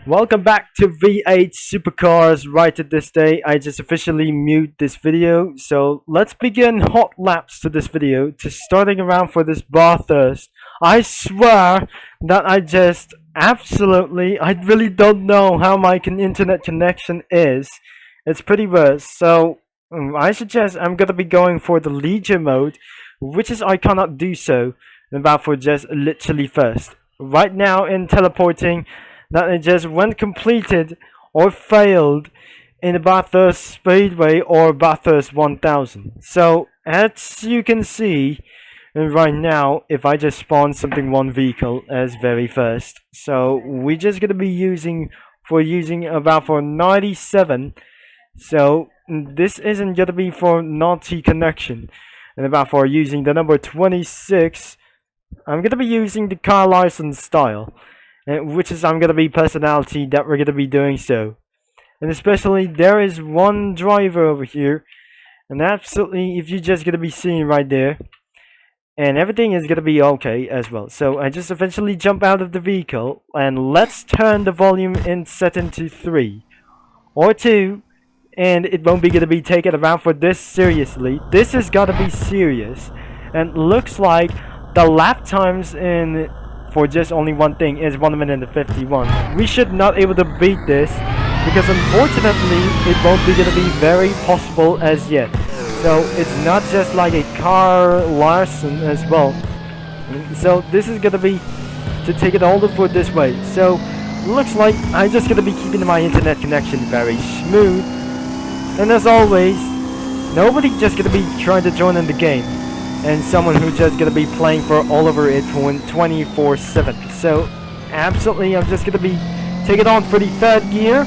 Welcome back to V8 Supercars. Right at this day, I just officially mute this video. So let's begin hot laps to this video to starting around for this Bathurst. I swear that I really don't know how my internet connection is. It's pretty worse. So I suggest I'm gonna be going for the Legion mode, which is I cannot do so about for just literally first. Right now in teleporting that it just when completed or failed in the Bathurst Speedway or Bathurst 1000. So as you can see right now, if I just spawn something one vehicle as very first, so we're just gonna be using about for 97. So this isn't gonna be for naughty connection, and about for using the number 26. I'm gonna be using the car license style, which is I'm gonna be personality that we're gonna be doing so. And especially there is one driver over here, and absolutely if you're just gonna be seeing right there, and everything is gonna be okay as well. So I just eventually jump out of the vehicle, and let's turn the volume in set into 3 or 2, and it won't be gonna be taken around for this seriously. This is gotta be serious, and looks like the lap times in for just only one thing is 1 minute and 51. We should not able to beat this because unfortunately it won't be gonna be very possible as yet. So it's not just like a car license as well. So this is gonna be to take it all the for this way. So looks like I'm just gonna be keeping my internet connection very smooth. And as always, nobody just gonna be trying to join in the game, and someone who just gonna be playing for all over it for 24/7. So absolutely, I'm just gonna be taking on for the third gear,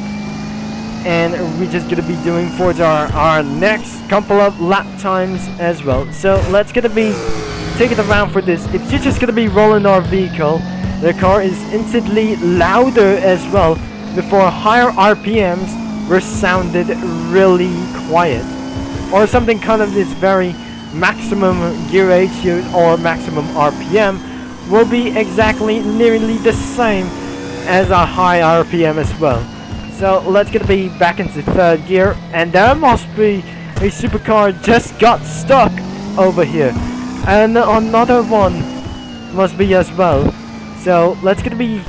and we're just gonna be doing for our next couple of lap times as well. So let's gonna be taking around for this. If you're just gonna be rolling our vehicle, the car is instantly louder as well. Before higher RPMs were sounded really quiet, or something kind of this very maximum gear ratios or maximum RPM will be exactly nearly the same as a high RPM as well. So let's get to be back into third gear, and there must be a supercar just got stuck over here, and another one must be as well. So let's get to be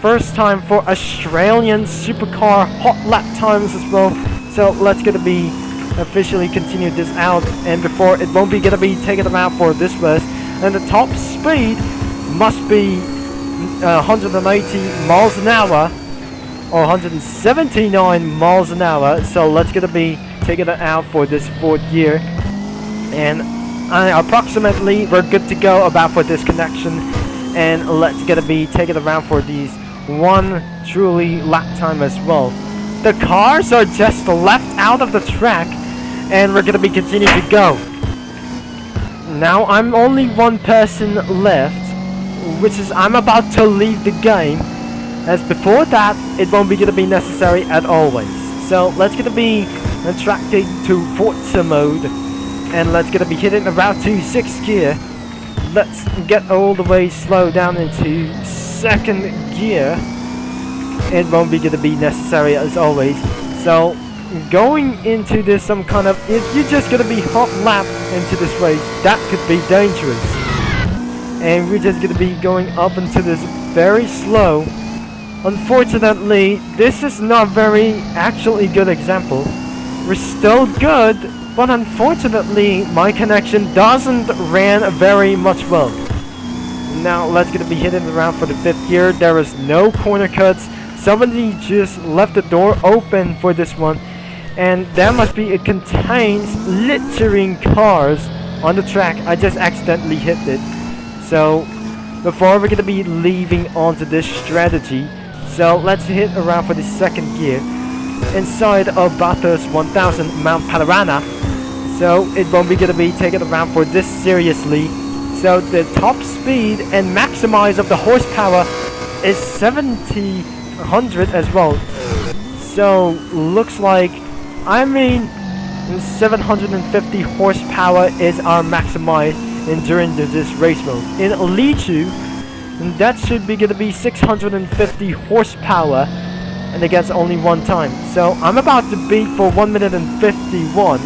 first time for Australian supercar hot lap times as well. So let's get to be officially continue this out, and before it won't be gonna be taken around for this verse, and the top speed must be 180 miles an hour or 179 miles an hour. So let's gonna be taking it out for this fourth gear, and approximately we're good to go about for this connection, and let's gonna be taking around for these one truly lap time as well. The cars are just left out of the track, and we're gonna be continuing to go. Now I'm only one person left, which is I'm about to leave the game, as before that it won't be gonna be necessary at always. So let's gonna be attracting to Forza mode, and let's gonna be hitting around to 6th gear. Let's get all the way slow down into 2nd gear. It won't be gonna be necessary as always. So going into this some kind of, if you're just gonna be hot lap into this race, that could be dangerous. And we're just gonna be going up into this very slow. Unfortunately, this is not very actually good example. We're still good, but unfortunately my connection doesn't ran very much well. Now let's gonna be hitting around for the 5th gear. There is no corner cuts. Somebody just left the door open for this one, and that must be, it contains littering cars on the track. I just accidentally hit it. So before we're gonna be leaving onto this strategy, so let's hit around for the 2nd gear inside of Bathurst 1000 Mount Panorama. So it won't be gonna be taken around for this seriously. So the top speed and maximize of the horsepower is 700 as well. So looks like, I mean, 750 horsepower is our maximized during this race mode. In Elite, that should be gonna be 650 horsepower and it gets only one time. So I'm about to beat for 1 minute and 51.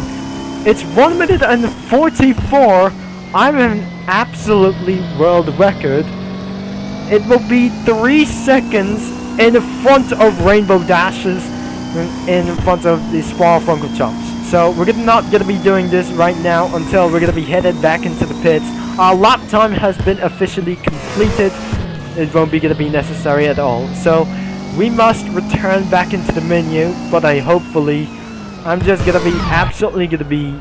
It's 1 minute and 44. I'm an absolutely world record. It will be 3 seconds in front of Rainbow Dashes, in front of the Spar Funko Chops. So we're not gonna be doing this right now until we're gonna be headed back into the pits. Our lap time has been officially completed. It won't be gonna be necessary at all. So we must return back into the menu, but I'm just gonna be absolutely gonna be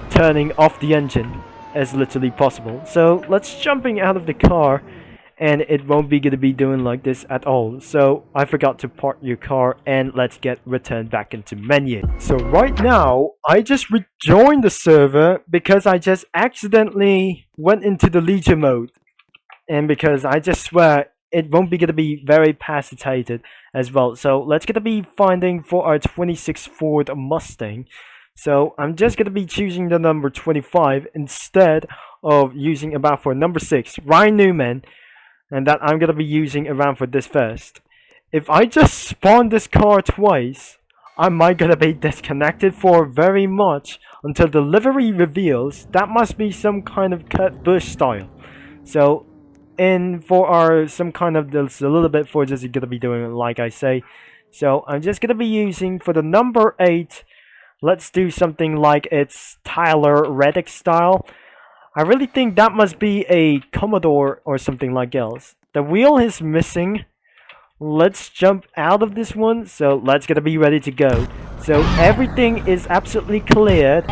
turning off the engine as literally possible. So let's jumping out of the car, and it won't be gonna be doing like this at all. So I forgot to park your car, and let's get returned back into menu. So right now I just rejoined the server because I just accidentally went into the Legion mode, and because I just swear it won't be gonna be very pacitated as well. So let's gonna be finding for our 26 Ford Mustang. So I'm just gonna be choosing the number 25 instead of using about for number 6, Ryan Newman, and that I'm gonna be using around for this first. If I just spawn this car twice, I might gonna be disconnected for very much until the livery reveals. That must be some kind of cut bush style. So for our some kind of this a little bit for just gonna be doing like I say. So I'm just gonna be using for the number 8. Let's do something like it's Tyler Reddick style. I really think that must be a Commodore or something like else. The wheel is missing. Let's jump out of this one. So let's gonna be ready to go. So everything is absolutely cleared.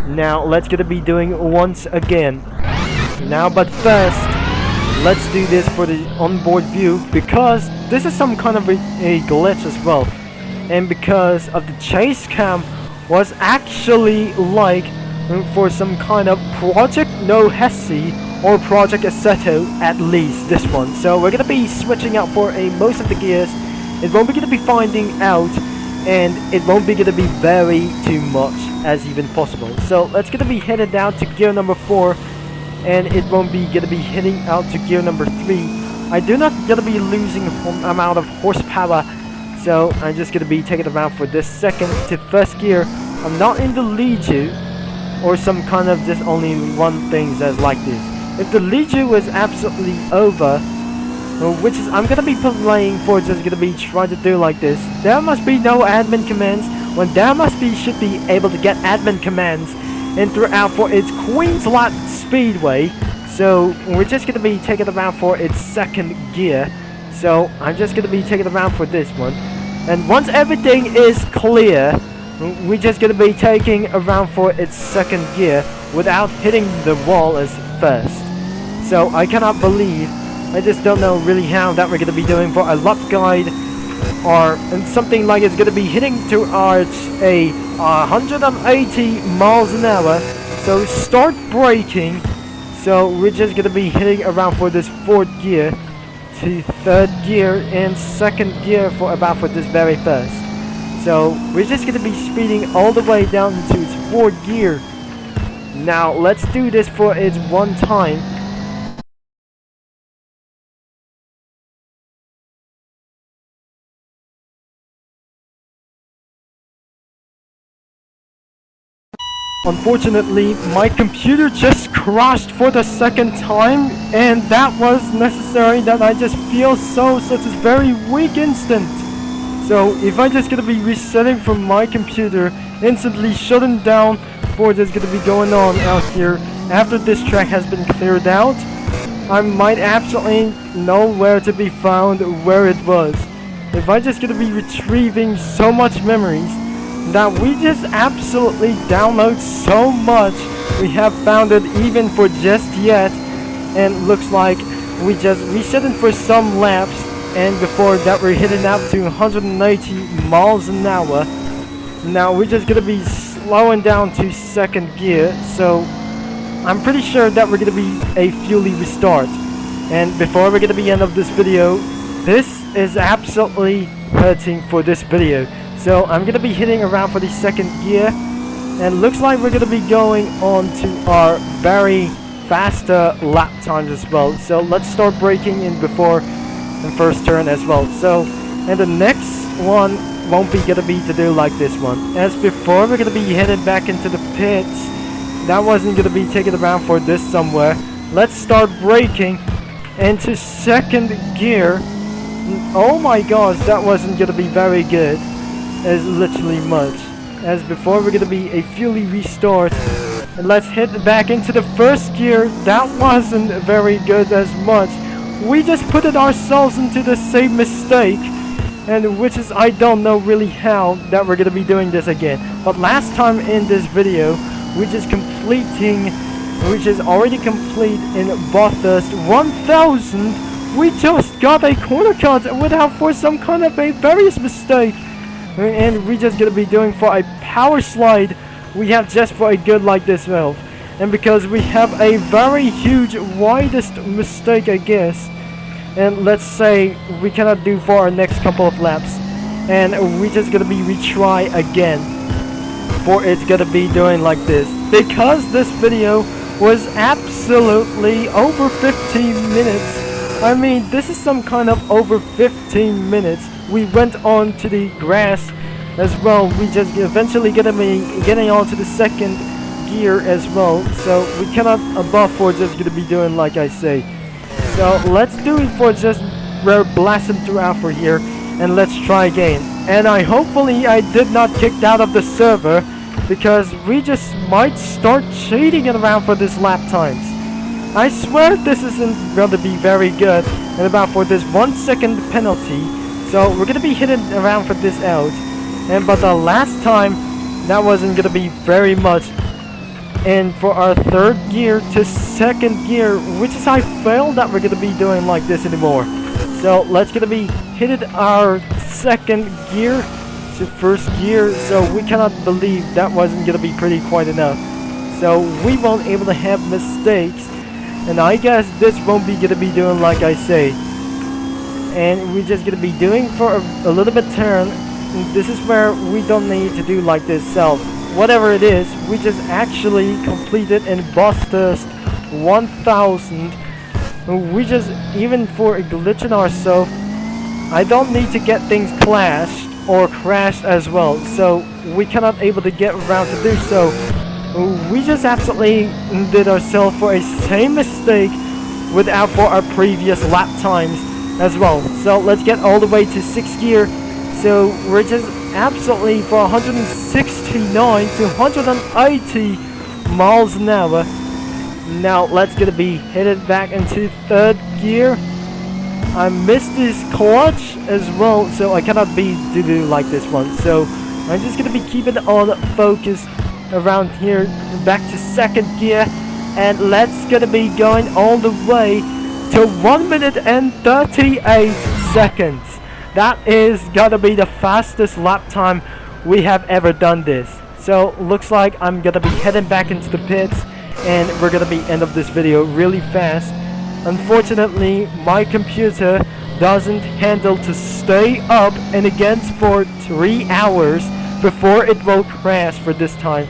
Now let's gonna be doing once again. Now but first, let's do this for the onboard view, because this is some kind of a glitch as well. And because of the chase cam was actually like for some kind of Project No Hesse or Project Assetto, at least this one. So we're gonna be switching out for most of the gears. It won't be gonna be finding out, and it won't be gonna be very too much as even possible. So let's gonna be headed down to gear number 4, and it won't be gonna be heading out to gear number 3. I do not gonna be losing amount of horsepower. So I'm just gonna be taking around for this second to first gear. I'm not in the Legion or some kind of just only one thing that's like this. If the Legion was absolutely over, which is I'm gonna be playing for just gonna be trying to do like this, there must be no admin commands when there must be should be able to get admin commands and throughout for its Queensland Speedway. So we're just gonna be taking around for its second gear. So I'm just gonna be taking around for this one, and once everything is clear, we're just gonna be taking around for its second gear without hitting the wall as first. So I cannot believe, I just don't know really how that we're gonna be doing for a lap guide or and something like it's gonna be hitting towards a 180 miles an hour. So start braking. So we're just gonna be hitting around for this 4th gear to 3rd gear and 2nd gear for about for this very first. So we're just gonna be speeding all the way down to its 4th gear. Now let's do this for its one time. Unfortunately, my computer just crashed for the 2nd time, and that was necessary that I just feel such a very weak instant. So if I just gonna be resetting from my computer, instantly shutting down for what's gonna be going on out here after this track has been cleared out, I might absolutely know where to be found, where it was. If I just gonna be retrieving so much memories that we just absolutely download so much, we have found it even for just yet, and looks like we just resetting for some laps, and before that we're hitting out to 180 miles an hour. Now we're just gonna be slowing down to 2nd gear, so I'm pretty sure that we're gonna be a fuelie restart. And before we're gonna be end of this video, this is absolutely hurting for this video. So I'm gonna be hitting around for the 2nd gear, and looks like we're gonna be going on to our very faster lap times as well. So let's start braking in before the first turn as well. So And the next one won't be gonna be to do like this one. As before, we're gonna be headed back into the pits. That wasn't gonna be taken around for this somewhere. Let's start braking into second gear. Oh my gosh, that wasn't gonna be very good. As literally much. As before, we're gonna be a fully restart. And let's head back into the first gear. That wasn't very good as much. We just put it ourselves into the same mistake. And which is, I don't know really how that we're gonna be doing this again. But last time in this video, which is already complete in Bathurst 1000, we just got a corner cut without for some kind of a various mistake. And we just gonna be doing for a power slide. We have just for a good like this valve. And because we have a very huge widest mistake, I guess. And let's say we cannot do for our next couple of laps. And we just gonna be retry again. For it's gonna be doing like this. Because this video was absolutely over 15 minutes. I mean, this is some kind of over 15 minutes. We went on to the grass as well. We just eventually gonna be getting on to the second gear as well. So we cannot above for just gonna be doing like I say. So let's do it for just we're blasting throughout for here. And let's try again. And hopefully I did not kicked out of the server. Because we just might start cheating it around for this lap times. I swear this isn't going to be very good. And about for this 1 second penalty. So we're going to be hitting around for this out. And but the last time that wasn't going to be very much. And for our third gear to second gear, which is I failed that we're going to be doing like this anymore. So let's going to be hitting our second gear to first gear, so we cannot believe that wasn't gonna be pretty quite enough. So we won't able to have mistakes, and I guess this won't be gonna be doing like I say. And we're just gonna be doing for a little bit turn. This is where we don't need to do like this. So whatever it is, we just actually completed in Bathurst 1000. We just even for glitching ourselves. I don't need to get things clashed or crashed as well, so we cannot able to get around to do so. We just absolutely did ourselves for a same mistake without for our previous lap times as well. So let's get all the way to 6th gear. So we're just absolutely for 169 to 180 miles an hour. Now let's gonna be headed back into 3rd gear. I missed this clutch as well, so I cannot be to do like this one. So I'm just gonna be keeping on focus around here, back to 2nd gear, and let's gonna be going all the way to 1 minute and 38 seconds. That is gonna be the fastest lap time we have ever done this. So looks like I'm gonna be heading back into the pits, and we're gonna be end of this video really fast. Unfortunately, my computer doesn't handle to stay up and against for 3 hours before it will crash for this time.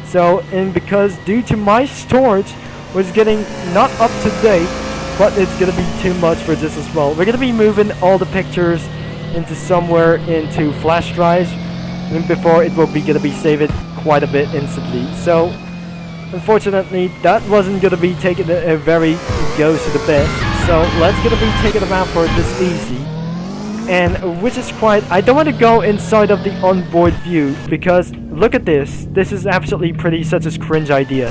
So, and because due to my storage was getting not up to date, but it's gonna be too much for this as well. We're gonna be moving all the pictures into somewhere into flash drives, and before it will be gonna be saved quite a bit instantly. So unfortunately, that wasn't gonna be taking a very goes to the best. So let's gonna be taking them out for this easy, and which is quite. I don't want to go inside of the onboard view because look at this. This is absolutely pretty such a cringe idea.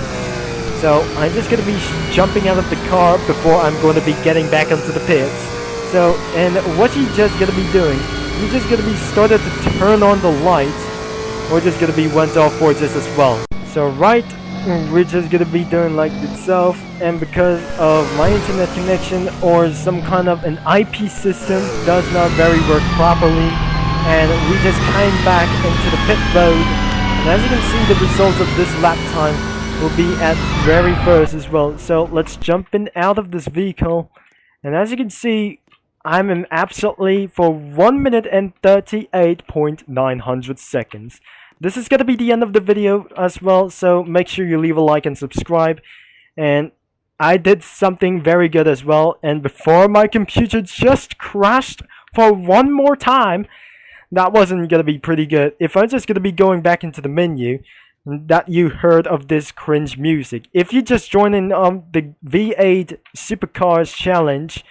So I'm just gonna be jumping out of the car before I'm going to be getting back into the pits. So and what you just gonna be doing? You're just gonna be started to turn on the lights, or just gonna be went off for this as well. So right. We're just gonna be doing like itself, and because of my internet connection or some kind of an IP system does not very work properly, and we just came back into the pit road, and as you can see the result of this lap time will be at very first as well. So let's jump in out of this vehicle, and as you can see I'm in absolutely for 1 minute and 38.900 seconds. This is going to be the end of the video as well, so make sure you leave a like and subscribe. And I did something very good as well, and before my computer just crashed for one more time, that wasn't gonna be pretty good. If I'm just gonna be going back into the menu, that you heard of this cringe music. If you just join in the V8 Supercars challenge,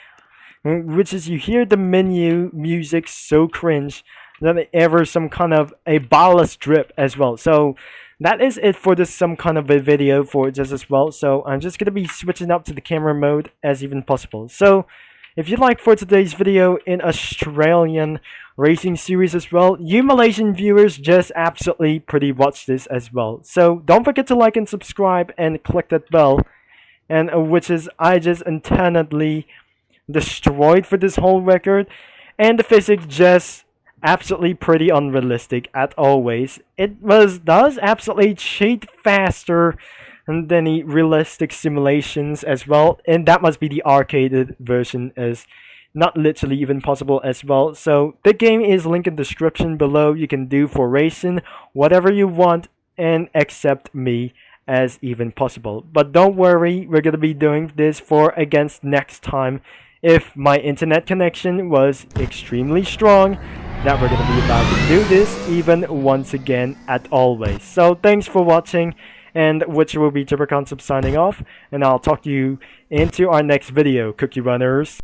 which is you hear the menu music so cringe that ever some kind of a ballast drip as well. So that is it for this some kind of a video for just as well. So I'm just gonna be switching up to the camera mode as even possible. So if you'd like for today's video in Australian racing series as well, you Malaysian viewers just absolutely pretty watch this as well. So don't forget to like and subscribe and click that bell, and which is I just intently destroyed for this whole record, and the physics just absolutely pretty unrealistic at always. It does absolutely cheat faster than the realistic simulations as well, and that must be the arcaded version, as not literally even possible as well. So the game is linked in the description below. You can do for racing whatever you want and accept me as even possible. But don't worry, we're gonna be doing this for against next time if my internet connection was extremely strong, that we're gonna be about to do this even once again at always. So thanks for watching, and which will be Superconsub signing off, and I'll talk to you into our next video, Cookie Runners.